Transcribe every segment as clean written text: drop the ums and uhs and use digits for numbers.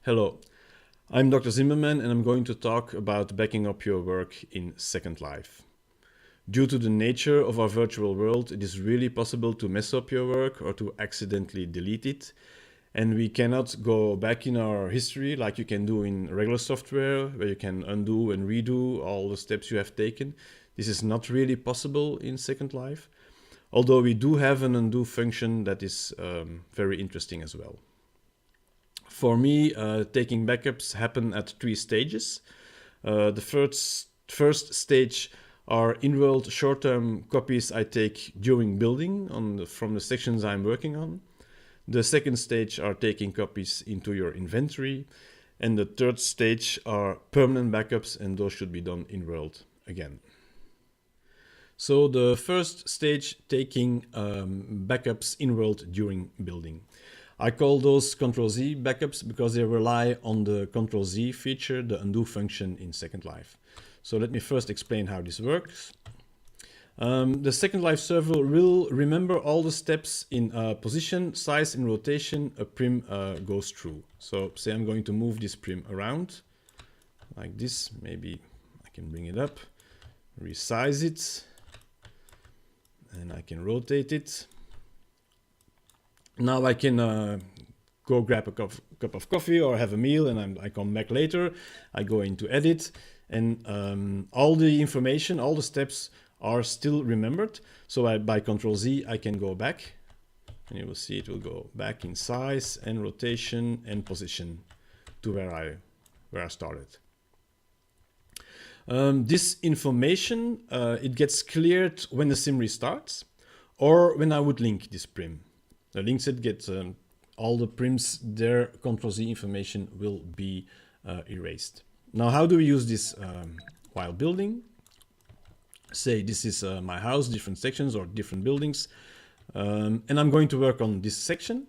Hello, I'm Dr. Zimmerman and I'm going to talk about backing up your work in Second Life. Due to the nature of our virtual world, it is really possible to mess up your work or to accidentally delete it. And we cannot go back in our history like you can do in regular software, where you can undo and redo all the steps you have taken. This is not really possible in Second Life, although we do have an undo function that is very interesting as well. For me, taking backups happen at 3 stages. The first stage are in-world short-term copies I take during building from the sections I'm working on. The second stage are taking copies into your inventory. And the third stage are permanent backups, and those should be done in-world again. So the first stage, taking backups in-world during building. I call those Ctrl-Z backups because they rely on the Ctrl-Z feature, the undo function in Second Life. So let me first explain how this works. The Second Life server will remember all the steps in position, size, and rotation a prim goes through. So say I'm going to move this prim around like this. Maybe I can bring it up, resize it, and I can rotate it. Now I can go grab a cup of coffee or have a meal, and I come back later. I go into edit, and all the information, all the steps are still remembered. So by Ctrl-Z I can go back, and you will see it will go back in size and rotation and position to where I started. This information it gets cleared when the sim restarts or when I would link this prim. The link set gets all the prims, their Ctrl-Z information will be erased. Now, how do we use this while building? Say this is my house, different sections or different buildings, and I'm going to work on this section.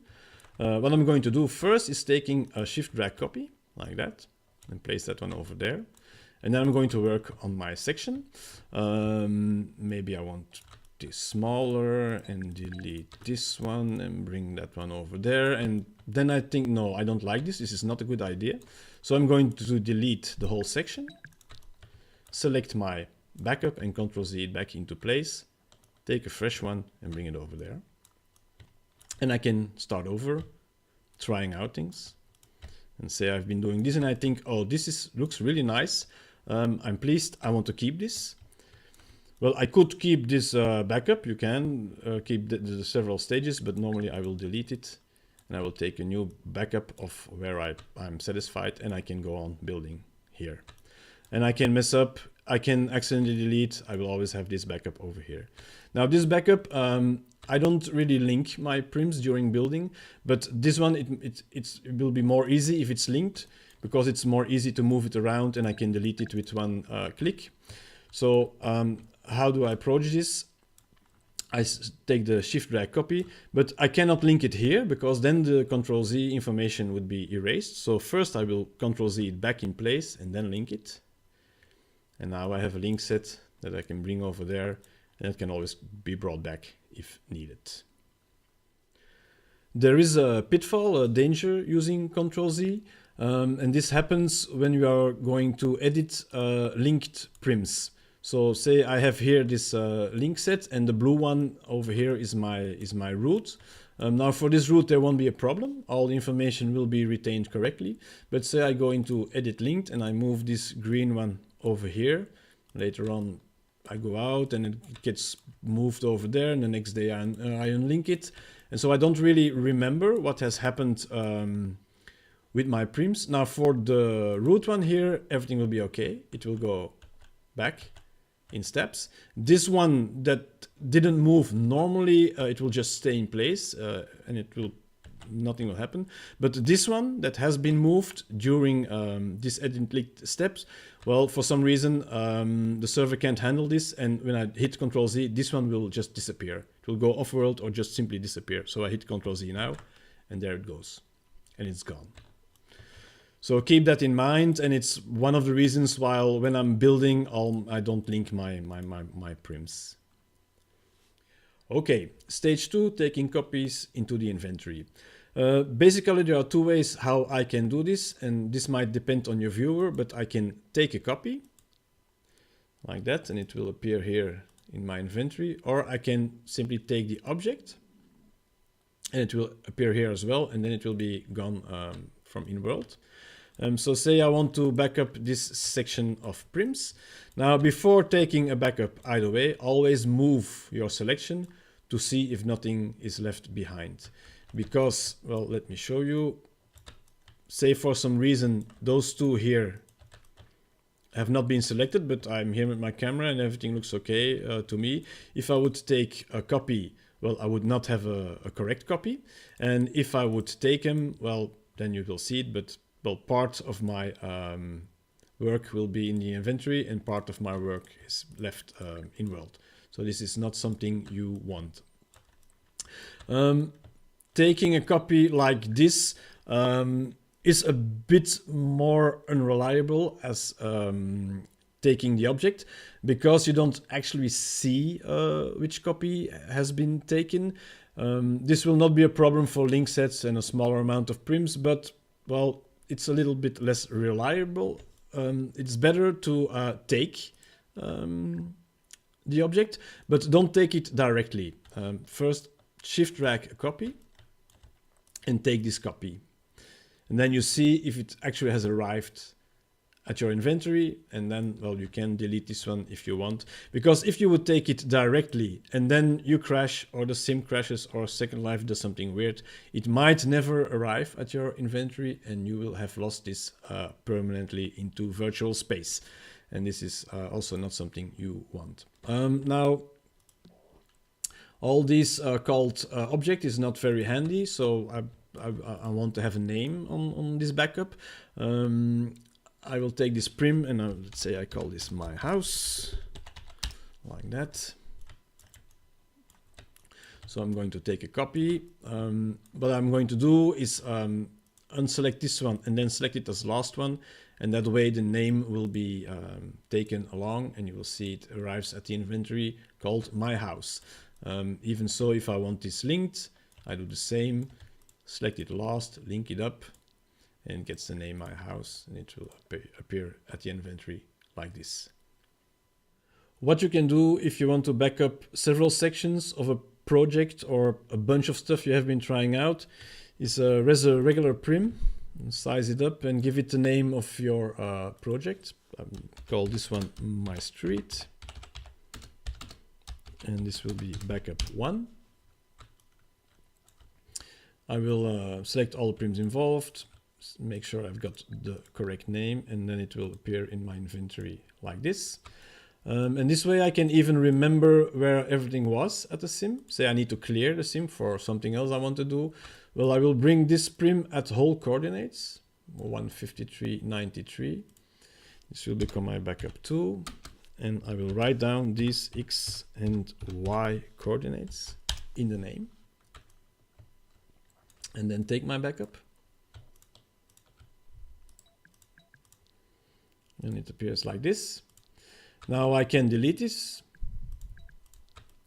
What I'm going to do first is taking a shift drag copy like that and place that one over there. And then I'm going to work on my section. Maybe I want this smaller and delete this one and bring that one over there. And then I think, no, I don't like this. This is not a good idea. So I'm going to delete the whole section, select my backup and Ctrl-Z it back into place, take a fresh one and bring it over there. And I can start over, trying out things and say I've been doing this and I think, oh, this looks really nice. I'm pleased, I want to keep this. Well, I could keep this backup. You can keep the several stages, but normally I will delete it and I will take a new backup of where I'm satisfied, and I can go on building here. And I can mess up, I can accidentally delete. I will always have this backup over here. Now this backup, I don't really link my prims during building, but this one, it will be more easy if it's linked because it's more easy to move it around and I can delete it with one click. So how do I approach this? I take the shift drag copy, but I cannot link it here because then the Ctrl-Z information would be erased. So first I will Ctrl-Z it back in place and then link it. And now I have a link set that I can bring over there, and it can always be brought back if needed. There is a pitfall, a danger using Ctrl-Z, and this happens when you are going to edit linked prims. So say I have here this link set, and the blue one over here is my root. Now for this root there won't be a problem. All the information will be retained correctly. But say I go into edit linked and I move this green one over here. Later on I go out and it gets moved over there, and the next day I unlink it. And so I don't really remember what has happened with my prims. Now for the root one here, everything will be okay. It will go back in steps. This one that didn't move normally, it will just stay in place and nothing will happen. But this one that has been moved during this edit linked steps, well, for some reason the server can't handle this, and when I hit Ctrl-Z, this one will just disappear. It will go off-world or just simply disappear. So I hit Ctrl-Z now, and there it goes, and it's gone. So keep that in mind, and it's one of the reasons why when I'm building, I don't link my prims. Okay, stage 2, taking copies into the inventory. Basically, there are two ways how I can do this, and this might depend on your viewer, but I can take a copy like that, and it will appear here in my inventory, or I can simply take the object and it will appear here as well, and then it will be gone from in-world. So say I want to back up this section of prims. Now, before taking a backup either way, always move your selection to see if nothing is left behind. Because, well, let me show you. Say for some reason those two here have not been selected, but I'm here with my camera and everything looks okay to me. If I would take a copy, well, I would not have a correct copy. And if I would take them, well, then you will see it, but well, part of my work will be in the inventory and part of my work is left in world. So this is not something you want. Taking a copy like this is a bit more unreliable as taking the object, because you don't actually see which copy has been taken. This will not be a problem for link sets and a smaller amount of prims, but well, it's a little bit less reliable. It's better to take the object, but don't take it directly. First, shift drag a copy and take this copy. And then you see if it actually has arrived at your inventory, and then, well, you can delete this one if you want. Because if you would take it directly and then you crash, or the sim crashes, or Second Life does something weird, it might never arrive at your inventory and you will have lost this permanently into virtual space. And this is also not something you want. Now, all these called object is not very handy, so I want to have a name on this backup. I will take this prim and let's say I call this my house, like that. So I'm going to take a copy. What I'm going to do is unselect this one and then select it as last one. And that way the name will be taken along and you will see it arrives at the inventory called my house. Even so, if I want this linked, I do the same, select it last, link it up, and it gets the name my house, and it will appear at the inventory like this. What you can do if you want to back up several sections of a project or a bunch of stuff you have been trying out is raise a regular prim, and size it up and give it the name of your project. Call this one my street. And this will be backup 1. I will select all the prims involved, make sure I've got the correct name, and then it will appear in my inventory like this. And this way I can even remember where everything was at the sim. Say I need to clear the sim for something else I want to do. Well, I will bring this prim at whole coordinates, 153.93. This will become my backup 2. And I will write down these X and Y coordinates in the name. And then take my backup. And it appears like this. Now I can delete this,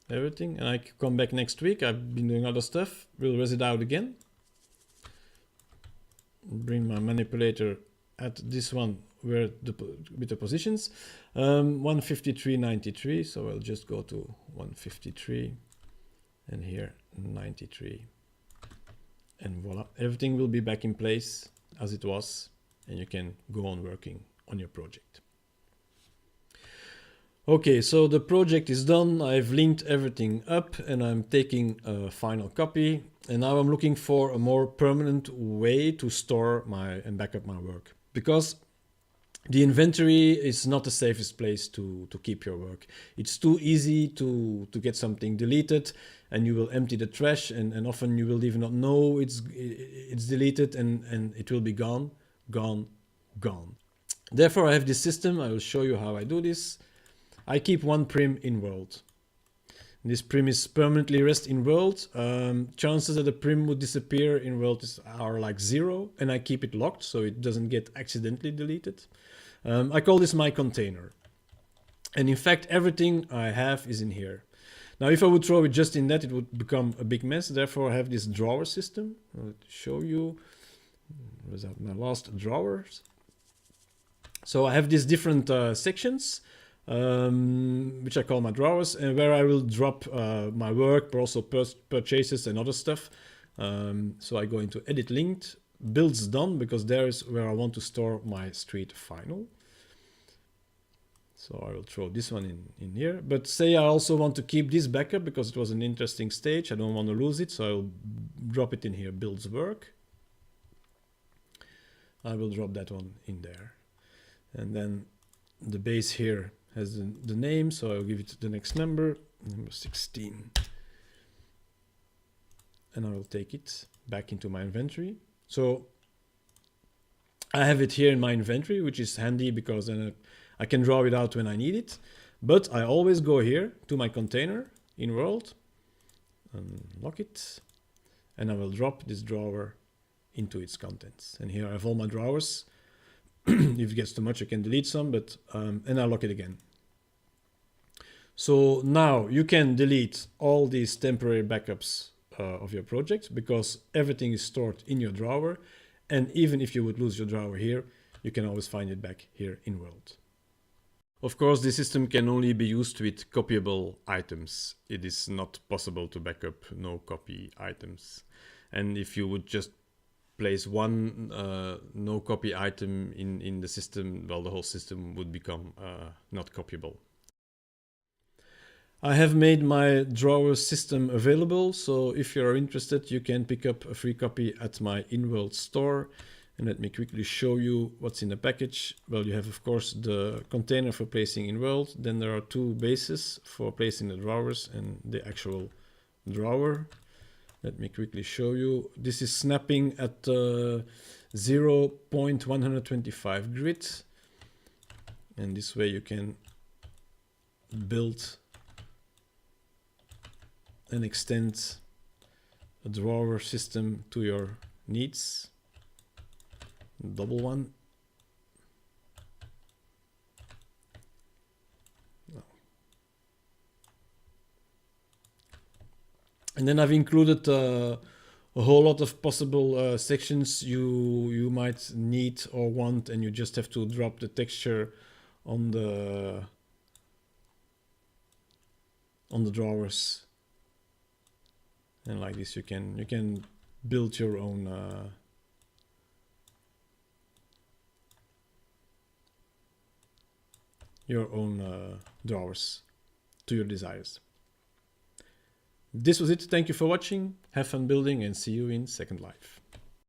everything, and I can come back next week. I've been doing other stuff. We'll res it out again. Bring my manipulator at this one where with the positions. 153.93, so I'll just go to 153 and here 93. And voila, everything will be back in place as it was, and you can go on working on your project. Okay, so the project is done. I've linked everything up and I'm taking a final copy. And now I'm looking for a more permanent way to store and back up my work. Because the inventory is not the safest place to keep your work. It's too easy to get something deleted and you will empty the trash and often you will even not know it's deleted and it will be gone, gone, gone. Therefore I have this system. I will show you how I do this. I keep one prim in world. This prim is permanently rest in world. Chances that the prim would disappear in world are like 0, and I keep it locked so it doesn't get accidentally deleted. I call this my container. And in fact, everything I have is in here. Now, if I would throw it just in that, it would become a big mess. Therefore, I have this drawer system. I'll show you. Where's that? My last drawers. So I have these different sections, which I call my drawers, and where I will drop my work, but also purchases and other stuff. So I go into Edit Linked, Builds Done, because there is where I want to store my street final. So I will throw this one in here. But say I also want to keep this backup because it was an interesting stage. I don't want to lose it, so I'll drop it in here, Builds Work. I will drop that one in there. And then the base here has the name, so I'll give it the next number 16. And I will take it back into my inventory. So I have it here in my inventory, which is handy because then I can draw it out when I need it. But I always go here to my container in world, unlock it, and I will drop this drawer into its contents. And here I have all my drawers. If it gets too much, I can delete some, but and I'll lock it again. So now you can delete all these temporary backups of your project because everything is stored in your drawer. And even if you would lose your drawer here, you can always find it back here in world. Of course, this system can only be used with copyable items. It is not possible to backup no copy items. And if you would just place one no copy item in the system, well, the whole system would become not copyable. I have made my drawer system available, so if you're interested, you can pick up a free copy at my in-world store. And let me quickly show you what's in the package. Well, you have, of course, the container for placing in world. Then there are two bases for placing the drawers and the actual drawer. Let me quickly show you. This is snapping at 0.125 grid. And this way you can build and extend a drawer system to your needs. Double one. No. And then I've included a whole lot of possible sections you might need or want, and you just have to drop the texture on the drawers. And like this, you can build your own drawers to your desires. This was it. Thank you for watching. Have fun building and see you in Second Life.